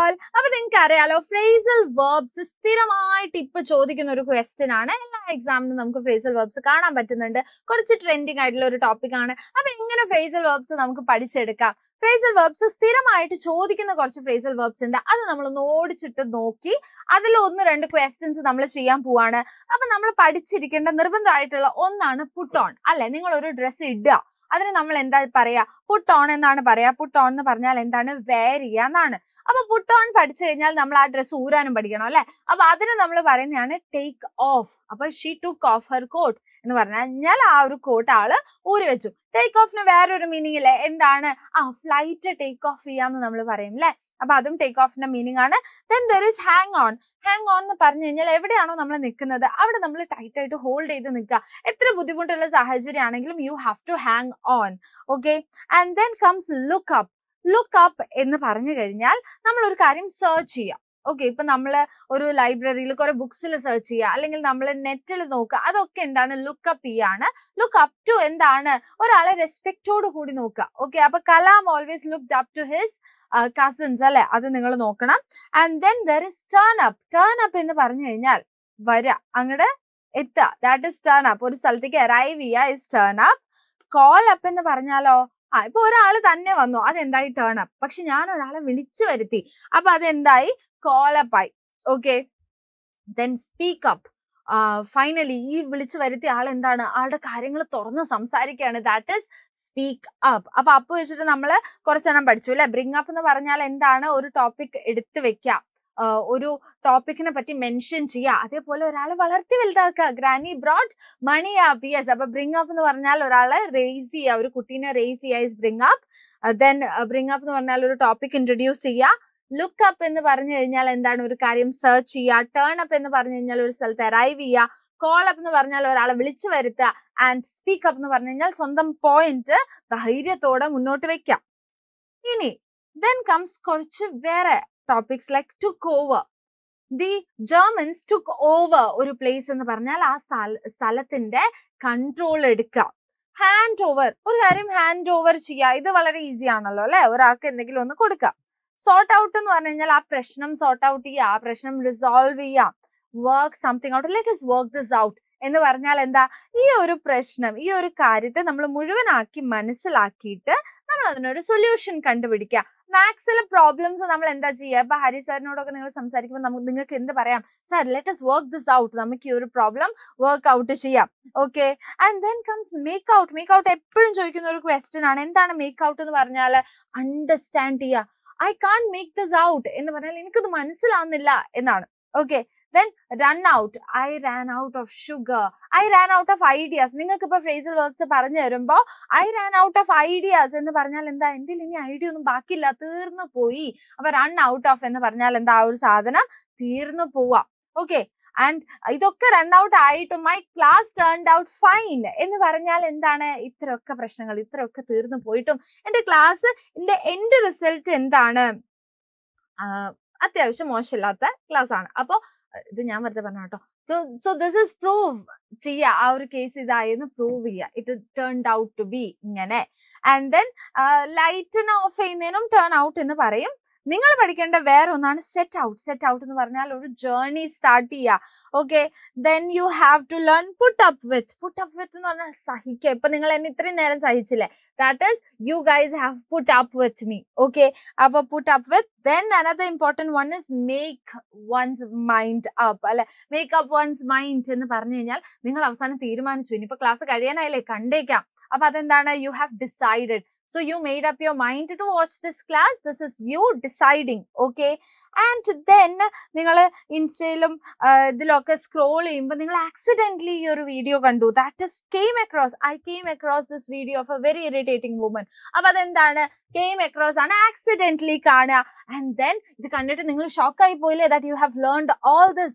All. അപ്പൊ നിങ്ങൾക്ക് അറിയാലോ ഫ്രേസൽ വെർബ്സ് സ്ഥിരമായിട്ട് ഇപ്പൊ ചോദിക്കുന്ന ഒരു ക്വസ്റ്റ്യൻ ആണ്. എല്ലാ എക്സാമിനും നമുക്ക് ഫ്രേസൽ വെർബ്സ് കാണാൻ പറ്റുന്നുണ്ട്. കുറച്ച് ട്രെൻഡിങ് ആയിട്ടുള്ള ഒരു ടോപ്പിക് ആണ്. അപ്പൊ എങ്ങനെ ഫ്രേസൽ വെർബ്സ് നമുക്ക് പഠിച്ചെടുക്കാം? ഫ്രേസൽ വെർബ്സ് സ്ഥിരമായിട്ട് ചോദിക്കുന്ന കുറച്ച് ഫ്രേസൽ വെർബ്സ് ഉണ്ട്. അത് നമ്മളൊന്ന് ഓടിച്ചിട്ട് നോക്കി അതിൽ 1-2 ക്വസ്റ്റ്യൻസ് നമ്മൾ ചെയ്യാൻ പോവാണ്. അപ്പൊ നമ്മൾ പഠിച്ചിരിക്കേണ്ട നിർബന്ധമായിട്ടുള്ള ഒന്നാണ് പുട്ട് ഓൺ. അല്ലെ, നിങ്ങൾ ഒരു ഡ്രസ്സ് ഇടുക, അതിന് നമ്മൾ എന്താ പറയാ? പുട്ട് ഓൺ എന്നാണ് പറയാ. പുട്ട് ഓൺ എന്ന് പറഞ്ഞാൽ എന്താണ്? വെയർ ചെയ്യുക എന്നാണ്. അപ്പൊ പുട്ട് ഓൺ പഠിച്ചു കഴിഞ്ഞാൽ നമ്മൾ ആ ഡ്രസ്സ് ഊരാനും പഠിക്കണം അല്ലെ. അപ്പൊ അതിന് നമ്മൾ പറയുന്നതാണ് ടേക്ക് ഓഫ്. അപ്പൊ she took off her coat എന്ന് പറഞ്ഞാൽ ആ ഒരു കോട്ട് ആള് ഊരി വെച്ചു. ടേക്ക് ഓഫിന് വേറൊരു മീനിങ് ഇല്ലേ? എന്താണ്? ഫ്ലൈറ്റ് ടേക്ക് ഓഫ് ചെയ്യാന്ന് നമ്മൾ പറയും അല്ലെ. അപ്പൊ അതും ടേക്ക് ഓഫിന്റെ മീനിങ് ആണ്. Then there is hang on. Hang on എന്ന് പറഞ്ഞു കഴിഞ്ഞാൽ എവിടെയാണോ നമ്മൾ നിൽക്കുന്നത് അവിടെ നമ്മൾ ടൈറ്റ് ആയിട്ട് ഹോൾഡ് ചെയ്ത് നിൽക്കുക. എത്ര ബുദ്ധിമുട്ടുള്ള സാഹചര്യം ആണെങ്കിലും you have to hang on. Okay, and then comes look up. Look up എന്ന് പറഞ്ഞു കഴിഞ്ഞാൽ നമ്മൾ ഒരു കാര്യം സെർച്ച് ചെയ്യാം. ഓക്കെ, ഇപ്പൊ നമ്മൾ ഒരു ലൈബ്രറിയിൽ കുറെ ബുക്സിൽ സെർച്ച് ചെയ്യുക, അല്ലെങ്കിൽ നമ്മൾ നെറ്റിൽ നോക്കുക, അതൊക്കെ എന്താണ്? ലുക്കപ്പ് ചെയ്യാണ്. ലുക്ക് അപ്പ് ടു എന്താണ്? ഒരാളെ റെസ്പെക്റ്റോട് കൂടി നോക്കുക. ഓക്കെ, അപ്പൊ Kalam always looked up to his cousins അല്ലെ, അത് നിങ്ങൾ നോക്കണം. And then there is turn up. Turn up എന്ന് പറഞ്ഞു കഴിഞ്ഞാൽ വരാ, അങ്ങോട്ട് എത്തുക. That is turn up. ഒരു സ്ഥലത്തേക്ക് അറൈവ് ചെയ്യുക is turn up. Call up എന്ന് പറഞ്ഞാലോ, ഇപ്പൊ ഒരാൾ തന്നെ വന്നു, അതെന്തായി? Turn up. പക്ഷെ ഞാൻ ഒരാളെ വിളിച്ചു വരുത്തി, അപ്പൊ അതെന്തായി? കോൾ അപ്പ് ആയി. Okay, then speak up. Finally ഈ വിളിച്ചു വരുത്തിയ ആൾ എന്താണ്? ആളുടെ കാര്യങ്ങൾ തുറന്ന് സംസാരിക്കുകയാണ്. That is speak up. അപ്പൊ അപ്പ് വെച്ചിട്ട് നമ്മൾ കുറച്ചെണ്ണം പഠിച്ചു അല്ലെ. ബ്രിങ് അപ്പ് എന്ന് പറഞ്ഞാൽ എന്താണ്? ഒരു ടോപ്പിക് എടുത്തു വെക്കുക, ഒരു ടോപ്പിക്കിനെ പറ്റി മെൻഷൻ ചെയ്യുക. അതേപോലെ ഒരാളെ വളർത്തി വലുതാക്കുക. ഗ്രാനി ബ്രോട്ട് മണി അപ്പ്. യെസ്, അപ്പൊ ബ്രിങ് അപ്പ് എന്ന് പറഞ്ഞാൽ ഒരാളെ റേസ് ചെയ്യുക, ഒരു കുട്ടീനെ റേസ് ചെയ്യുക is bring up. Then bring up എന്ന് പറഞ്ഞാൽ ഒരു ടോപ്പിക് ഇൻട്രൊഡ്യൂസ് ചെയ്യുക. ലുക്ക് അപ്പ് എന്ന് പറഞ്ഞു കഴിഞ്ഞാൽ എന്താണ്? ഒരു കാര്യം സെർച്ച് ചെയ്യുക. ടേൺ അപ്പ് എന്ന് പറഞ്ഞു കഴിഞ്ഞാൽ ഒരു സ്ഥലത്ത് അറൈവ് ചെയ്യുക. കോൾ അപ്പ് എന്ന് പറഞ്ഞാൽ ഒരാളെ വിളിച്ചു വരുത്തുക. ആൻഡ് സ്പീക്ക് അപ്പ് എന്ന് പറഞ്ഞു കഴിഞ്ഞാൽ സ്വന്തം പോയിന്റ് ധൈര്യത്തോടെ മുന്നോട്ട് വെക്കാം. ഇനി ദെൻ കംസ് കുറച്ച് വേറെ topics like took over. The Germans took over ഒരു പ്ലേസ് എന്ന് പറഞ്ഞാൽ ആ സ്ഥലത്തിന്റെ കൺട്രോൾ എടുക്കുക. ഹാൻഡ് ഓവർ, ഒരു കാര്യം ഹാൻഡ് ഓവർ ചെയ്യുക. ഇത് വളരെ ഈസി ആണല്ലോ അല്ലെ, ഒരാൾക്ക് എന്തെങ്കിലും ഒന്ന് കൊടുക്കുക. സോർട്ട് ഔട്ട് എന്ന് പറഞ്ഞു കഴിഞ്ഞാൽ ആ പ്രശ്നം സോർട്ട് ഔട്ട് ചെയ്യുക, ആ പ്രശ്നം റിസോൾവ് ചെയ്യുക. Work something out. Let us work this out എന്ന് പറഞ്ഞാൽ എന്താ? ഈ ഒരു പ്രശ്നം, ഈ ഒരു കാര്യത്തെ നമ്മൾ മുഴുവനാക്കി മനസ്സിലാക്കിയിട്ട് നമ്മൾ അതിനൊരു സൊല്യൂഷൻ കണ്ടുപിടിക്കുക. മാത്സിലെ പ്രോബ്ലംസ് നമ്മൾ എന്താ ചെയ്യുക? ഇപ്പൊ ഹരി സാറിനോടൊക്കെ നിങ്ങൾ സംസാരിക്കുമ്പോൾ നിങ്ങൾക്ക് എന്ത് പറയാം? Sir let us work this out. നമുക്ക് ഈ ഒരു പ്രോബ്ലം വർക്ക് ഔട്ട് ചെയ്യാം. Okay, and then comes make out. Make out എപ്പോഴും ചോദിക്കുന്ന ഒരു ക്വസ്റ്റ്യൻ ആണ്. എന്താണ് മേക്ക് ഔട്ട് എന്ന് പറഞ്ഞാൽ? അണ്ടർസ്റ്റാൻഡ് ചെയ്യുക. I can't make this out എന്ന് പറഞ്ഞാൽ എനിക്കത് മനസ്സിലാവുന്നില്ല എന്നാണ്. Okay, then run out. I ran out of sugar. I ran out of ideas. നിങ്ങൾക്ക് ഇപ്പൊ ഫ്രേസൽ വെർബ്സ് പറഞ്ഞു തരുമ്പോ I ran out of ideas എന്ന് പറഞ്ഞാൽ എന്താ? എന്റെ ഇനി ഐഡിയ ഒന്നും ബാക്കിയില്ല, തീർന്നു പോയി. അപ്പൊ റൺ ഔട്ട് ഓഫ് എന്ന് പറഞ്ഞാൽ എന്താ? ആ ഒരു സാധനം തീർന്നു പോവാ. ഓക്കെ, ആൻഡ് ഇതൊക്കെ റൺ ഔട്ട് ആയിട്ട് my class turned out fine എന്ന് പറഞ്ഞാൽ എന്താണ്? ഇത്രയൊക്കെ പ്രശ്നങ്ങൾ ഇത്രയൊക്കെ തീർന്നു പോയിട്ടും എന്റെ എന്റെ റിസൾട്ട് എന്താണ്? അത്യാവശ്യം മോശമില്ലാത്ത ക്ലാസ് ആണ്. അപ്പൊ ഇത് ഞാൻ വെറുതെ പറഞ്ഞ കേട്ടോ. സോ ദിസ് ഇസ് പ്രൂവ് ചെയ്യുക. ആ ഒരു കേസ് ഇതായിരുന്നു പ്രൂവ് ചെയ്യുക. It turned out to be ഇങ്ങനെ. ആൻഡ് ദെൻ ലൈറ്റിന് ഓഫ് ചെയ്യുന്നതിനും ടേൺ ഔട്ട് എന്ന് പറയും. നിങ്ങൾ പഠിക്കേണ്ട വേറെ ഒന്നാണ് സെറ്റ് ഔട്ട്. സെറ്റ് ഔട്ട് എന്ന് പറഞ്ഞാൽ ഒരു ജേർണി സ്റ്റാർട്ട് ചെയ്യുക. Okay, then you have to learn put up with. Put up with എന്ന് പറഞ്ഞാൽ സഹിക്കുക. ഇപ്പൊ നിങ്ങൾ എന്നെ ഇത്രയും നേരം സഹിച്ചില്ലേ? That is you guys have put up with me. Okay, അപ്പൊ put up with. Then another important one is make one's mind up അല്ലെ. മേക്ക് അപ്പ് വൺസ് മൈൻഡ് എന്ന് പറഞ്ഞു കഴിഞ്ഞാൽ നിങ്ങൾ അവസാനം തീരുമാനിച്ചു, ഇനിയിപ്പോ ക്ലാസ് കഴിയാനായില്ലേ, കണ്ടേക്കാം. അപ്പൊ അതെന്താണ്? You have decided. So you made up your mind to watch this class. This is you deciding. Okay, and then നിങ്ങൾ ഇൻസ്റ്റയിലും ഇതിലൊക്കെ സ്ക്രോൾ ചെയ്യുമ്പോൾ നിങ്ങൾ ആക്സിഡന്റലി ഈ ഒരു വീഡിയോ കണ്ടു. That is I came across this video of a very irritating woman. അപ്പൊ അതെന്താണ്? came across ആണ്, ആക്സിഡന്റലി കാണുക. ആൻഡ് ദെൻ ഇത് കണ്ടിട്ട് നിങ്ങൾ ഷോക്ക് ആയി പോയില്ലേ? that you have learned all this.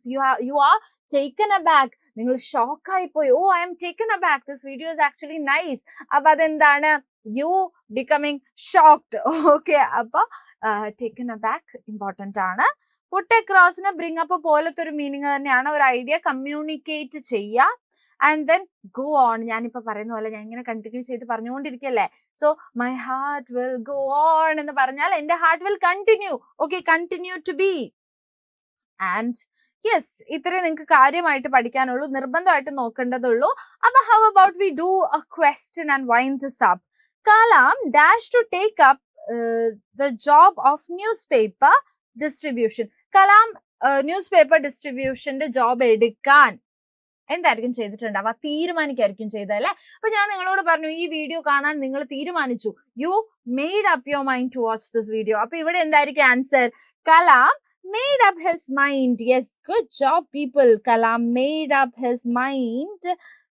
you are taken aback. നിങ്ങൾ ഷോക്ക് ആയി പോയി. ഓ, I am taken aback. This video is actually nice. അപ്പൊ അതെന്താണ്? you becoming shocked. Okay, അപ്പൊ taken aback ഇമ്പോർട്ടന്റ് ആണ്. പുട്ട് അക്രോസിന് ബ്രിങ് അപ്പ് പോലത്തെ ഒരു മീനിങ് തന്നെയാണ്. ഒരു ഐഡിയ കമ്മ്യൂണിക്കേറ്റ് ചെയ്യുക. and then go on. ഞാനിപ്പോ പറയുന്ന പോലെ ഞാൻ ഇങ്ങനെ കണ്ടിന്യൂ ചെയ്ത് പറഞ്ഞുകൊണ്ടിരിക്കല്ലേ. So my heart will go on എന്ന് പറഞ്ഞാൽ എന്റെ heart will continue. Okay, continue to be. And yes, ഇത്രേ നിങ്ങൾക്ക് കാര്യമായിട്ട് പഠിക്കാനുള്ളൂ, നിർബന്ധമായിട്ട് നോക്കേണ്ടതുള്ളൂ. അപ്പൊ how about we do a question and wind this up? Kalam dash to take up the job of newspaper distribution. Kalam news ഡിസ്ട്രിബ്യൂഷന്റെ job എടുക്കാൻ എന്തായിരിക്കും ചെയ്തിട്ടുണ്ടാവുക? തീരുമാനിക്കായിരിക്കും ചെയ്തല്ലേ. അപ്പൊ ഞാൻ നിങ്ങളോട് പറഞ്ഞു ഈ വീഡിയോ കാണാൻ നിങ്ങൾ തീരുമാനിച്ചു. You made up your mind to watch this video. അപ്പൊ ഇവിടെ എന്തായിരിക്കും answer? Kalam made up his mind. Yes, good job people. Kalam made up his mind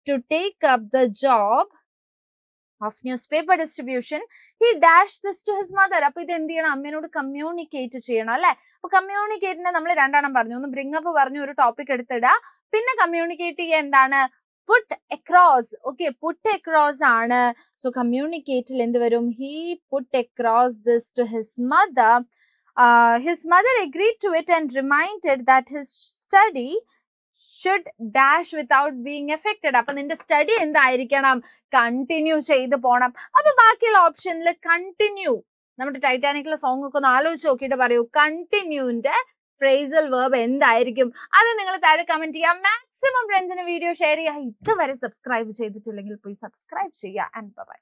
to take up the job of newspaper distribution. He dashed this to his mother. അപ്പൊ ഇത് എന്ത് ചെയ്യണം? അമ്മയോട് communicate ചെയ്യണം അല്ലെ. അപ്പൊ കമ്മ്യൂണിക്കേറ്റിനെ നമ്മൾ രണ്ടെണ്ണം പറഞ്ഞു. ഒന്ന് ബ്രിങ് അപ്പ് പറഞ്ഞു, ഒരു ടോപ്പിക് എടുത്തിടുക. പിന്നെ കമ്മ്യൂണിക്കേറ്റ് ചെയ്യുക എന്താണ്? put across. Okay, put across ആണ്. So communicateൽ എന്ത് വരും? He put across this to his mother. His mother agreed to it and reminded that his study should dash without being affected. അപ്പൊ നിന്റെ സ്റ്റഡി എന്തായിരിക്കണം? Continue ചെയ്ത് പോണം. അപ്പൊ ബാക്കിയുള്ള ഓപ്ഷനിൽ കണ്ടിന്യൂ, നമ്മുടെ ടൈറ്റാനിക്കിലെ സോങ് ഒക്കെ ഒന്ന് ആലോചിച്ച് നോക്കിയിട്ട് പറയൂ, കണ്ടിന്യൂന്റെ ഫ്രേസൽ വെർബ് എന്തായിരിക്കും? അത് നിങ്ങൾ താഴെ കമന്റ് ചെയ്യാം. മാക്സിമം ഫ്രണ്ട്സിന് വീഡിയോ ഷെയർ ചെയ്യുക. ഇതുവരെ സബ്സ്ക്രൈബ് ചെയ്തിട്ടില്ലെങ്കിൽ പോയി സബ്സ്ക്രൈബ് ചെയ്യുക. And by.